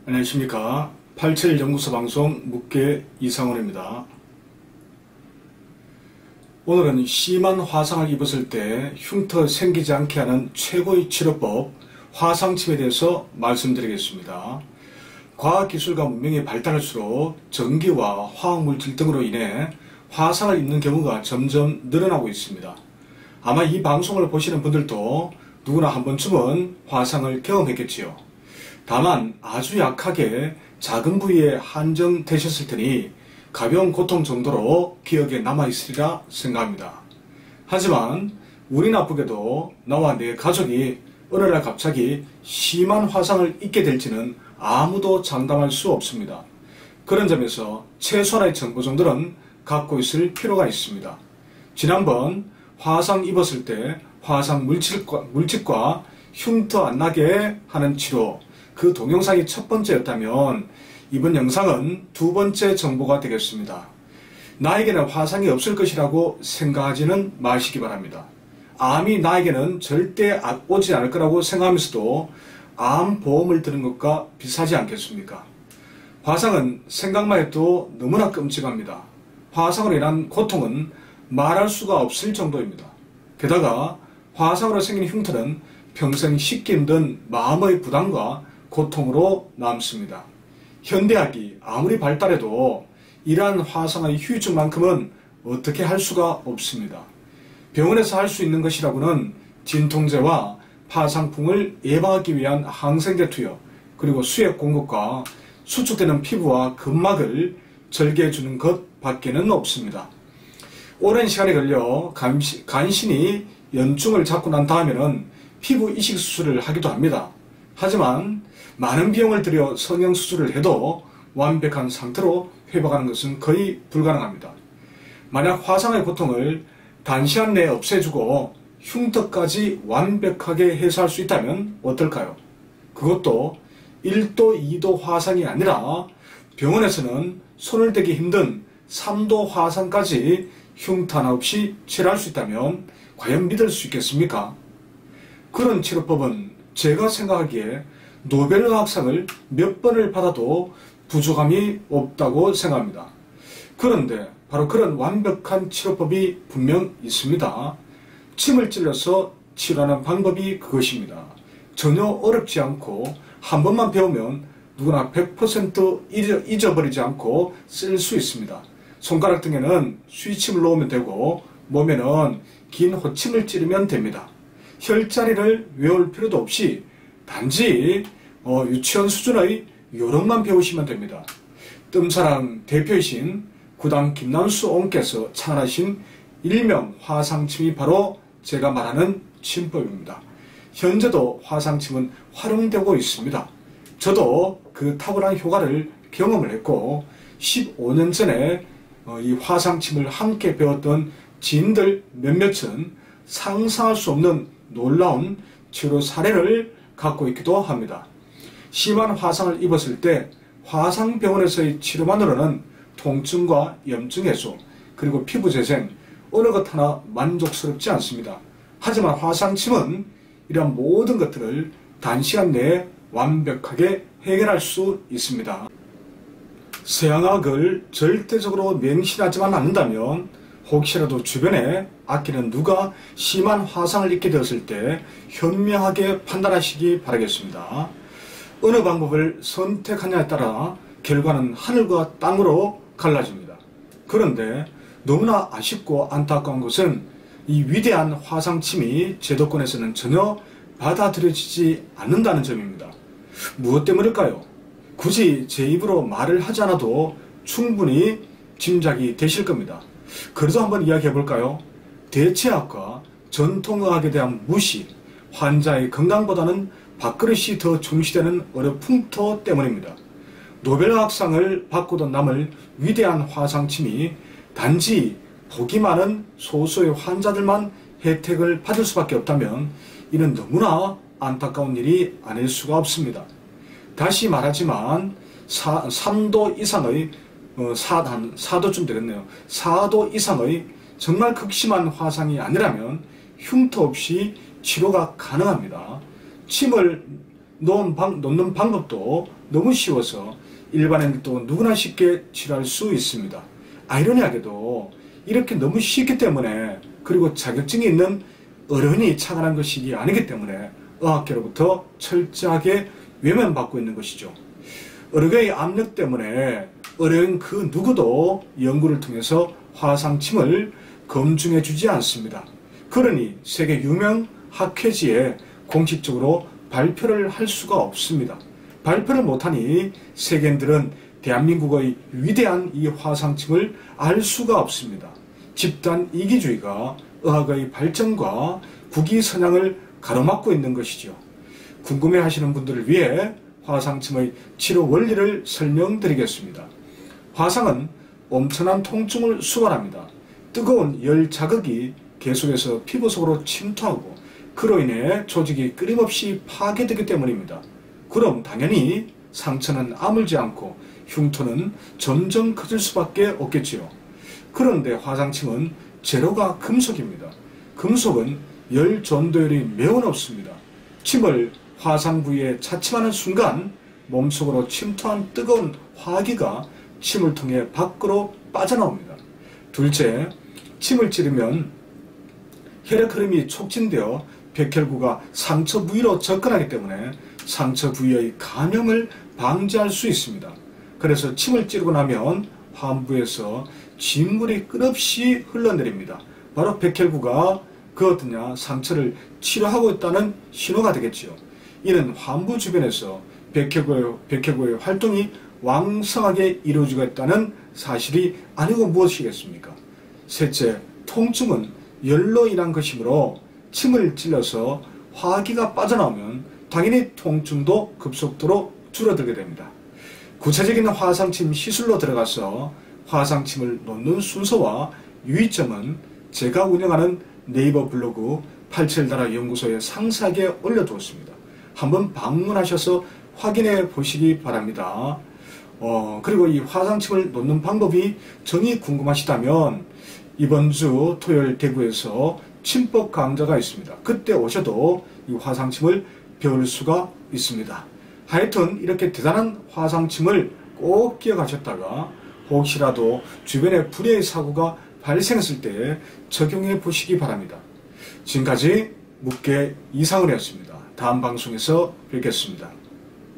안녕하십니까. 87 연구소 방송 묵계 이상원입니다. 오늘은 심한 화상을 입었을 때 흉터 생기지 않게 하는 최고의 치료법 화상침에 대해서 말씀드리겠습니다. 과학기술과 문명이 발달할수록 전기와 화학물질 등으로 인해 화상을 입는 경우가 점점 늘어나고 있습니다. 아마 이 방송을 보시는 분들도 누구나 한 번쯤은 화상을 경험했겠지요. 다만 아주 약하게 작은 부위에 한정되셨을 테니 가벼운 고통 정도로 기억에 남아있으리라 생각합니다. 하지만 운이 나쁘게도 나와 내 가족이 어느 날 갑자기 심한 화상을 입게 될지는 아무도 장담할 수 없습니다. 그런 점에서 최소한의 정보 정도는 갖고 있을 필요가 있습니다. 지난번 화상 입었을 때 화상 물질과 흉터 안 나게 하는 치료, 그 동영상이 첫 번째였다면 이번 영상은 두 번째 정보가 되겠습니다. 나에게는 화상이 없을 것이라고 생각하지는 마시기 바랍니다. 암이 나에게는 절대 오지 않을 거라고 생각하면서도 암보험을 드는 것과 비슷하지 않겠습니까? 화상은 생각만 해도 너무나 끔찍합니다. 화상으로 인한 고통은 말할 수가 없을 정도입니다. 게다가 화상으로 생긴 흉터는 평생 씻기 힘든 마음의 부담과 고통으로 남습니다. 현대학이 아무리 발달해도 이러한 화상의 후유증만큼은 어떻게 할 수가 없습니다. 병원에서 할 수 있는 것이라고는 진통제와 파상풍을 예방하기 위한 항생제 투여, 그리고 수액 공급과 수축되는 피부와 근막을 절개해주는 것 밖에는 없습니다. 오랜 시간이 걸려 간신히 연증을 잡고 난 다음에는 피부 이식 수술을 하기도 합니다. 하지만 많은 비용을 들여 성형수술을 해도 완벽한 상태로 회복하는 것은 거의 불가능합니다. 만약 화상의 고통을 단시간 내에 없애주고 흉터까지 완벽하게 해소할 수 있다면 어떨까요? 그것도 1도, 2도 화상이 아니라 병원에서는 손을 대기 힘든 3도 화상까지 흉터 하나 없이 치료할 수 있다면 과연 믿을 수 있겠습니까? 그런 치료법은 제가 생각하기에 노벨의학상을 몇 번을 받아도 부족함이 없다고 생각합니다. 그런데 바로 그런 완벽한 치료법이 분명 있습니다. 침을 찔러서 치료하는 방법이 그것입니다. 전혀 어렵지 않고 한 번만 배우면 누구나 100% 잊어버리지 않고 쓸 수 있습니다. 손가락 등에는 수의침을 놓으면 되고 몸에는 긴 호침을 찌르면 됩니다. 혈자리를 외울 필요도 없이 단지 유치원 수준의 요령만 배우시면 됩니다. 뜸사랑 대표이신 구당 김남수 옹께서 창안하신 일명 화상침이 바로 제가 말하는 침법입니다. 현재도 화상침은 활용되고 있습니다. 저도 그 탁월한 효과를 경험을 했고 15년 전에 이 화상침을 함께 배웠던 지인들 몇몇은 상상할 수 없는 놀라운 치료 사례를 갖고 있기도 합니다. 심한 화상을 입었을 때 화상병원에서의 치료만으로는 통증과 염증 해소, 그리고 피부 재생, 어느 것 하나 만족스럽지 않습니다. 하지만 화상침은 이러한 모든 것들을 단시간 내에 완벽하게 해결할 수 있습니다. 서양학을 절대적으로 맹신하지만 않는다면 혹시라도 주변에 아끼는 누가 심한 화상을 입게 되었을 때 현명하게 판단하시기 바라겠습니다. 어느 방법을 선택하냐에 따라 결과는 하늘과 땅으로 갈라집니다. 그런데 너무나 아쉽고 안타까운 것은 이 위대한 화상침이 제도권에서는 전혀 받아들여지지 않는다는 점입니다. 무엇 때문일까요? 굳이 제 입으로 말을 하지 않아도 충분히 짐작이 되실 겁니다. 그래도 한번 이야기해 볼까요? 대체학과 전통의학에 대한 무시, 환자의 건강보다는 밥그릇이 더 중시되는 어려풍토 때문입니다. 노벨의학상을 받고도 남을 위대한 화상침이 단지 복이 많은 소수의 환자들만 혜택을 받을 수밖에 없다면 이는 너무나 안타까운 일이 아닐 수가 없습니다. 다시 말하지만 3도 이상의 4도쯤 되겠네요. 4도 이상의 정말 극심한 화상이 아니라면 흉터 없이 치료가 가능합니다. 침을 놓는 방법도 너무 쉬워서 일반인도 누구나 쉽게 치료할 수 있습니다. 아이러니하게도 이렇게 너무 쉽기 때문에, 그리고 자격증이 있는 어른이 착안한 것이 아니기 때문에 의학계로부터 철저하게 외면받고 있는 것이죠. 의료계의 압력 때문에 어려운 그 누구도 연구를 통해서 화상침을 검증해 주지 않습니다. 그러니 세계 유명 학회지에 공식적으로 발표를 할 수가 없습니다. 발표를 못하니 세계인들은 대한민국의 위대한 이 화상침을 알 수가 없습니다. 집단 이기주의가 의학의 발전과 국위선양을 가로막고 있는 것이죠. 궁금해하시는 분들을 위해 화상침의 치료 원리를 설명드리겠습니다. 화상은 엄청난 통증을 수반합니다. 뜨거운 열 자극이 계속해서 피부 속으로 침투하고 그로 인해 조직이 끊임없이 파괴되기 때문입니다. 그럼 당연히 상처는 아물지 않고 흉터는 점점 커질 수밖에 없겠지요. 그런데 화상침은 재료가 금속입니다. 금속은 열 전도율이 매우 높습니다. 침을 화상 부위에 차침하는 순간 몸속으로 침투한 뜨거운 화기가 침을 통해 밖으로 빠져나옵니다. 둘째, 침을 찌르면 혈액 흐름이 촉진되어 백혈구가 상처 부위로 접근하기 때문에 상처 부위의 감염을 방지할 수 있습니다. 그래서 침을 찌르고 나면 환부에서 진물이 끝없이 흘러내립니다. 바로 백혈구가 상처를 치료하고 있다는 신호가 되겠지요. 이는 환부 주변에서 백혈구의 활동이 왕성하게 이루어지고 있다는 사실이 아니고 무엇이겠습니까? 셋째, 통증은 열로 인한 것이므로 침을 찔러서 화기가 빠져나오면 당연히 통증도 급속도로 줄어들게 됩니다. 구체적인 화상침 시술로 들어가서 화상침을 놓는 순서와 유의점은 제가 운영하는 네이버 블로그 87나라 연구소에 상세하게 올려두었습니다. 한번 방문하셔서 확인해 보시기 바랍니다. 그리고 이 화상침을 놓는 방법이 정이 궁금하시다면 이번 주 토요일 대구에서 침법 강좌가 있습니다. 그때 오셔도 이 화상침을 배울 수가 있습니다. 하여튼 이렇게 대단한 화상침을 꼭 기억하셨다가 혹시라도 주변에 불의의 사고가 발생했을 때 적용해 보시기 바랍니다. 지금까지 묵계 이상은이었습니다. 다음 방송에서 뵙겠습니다.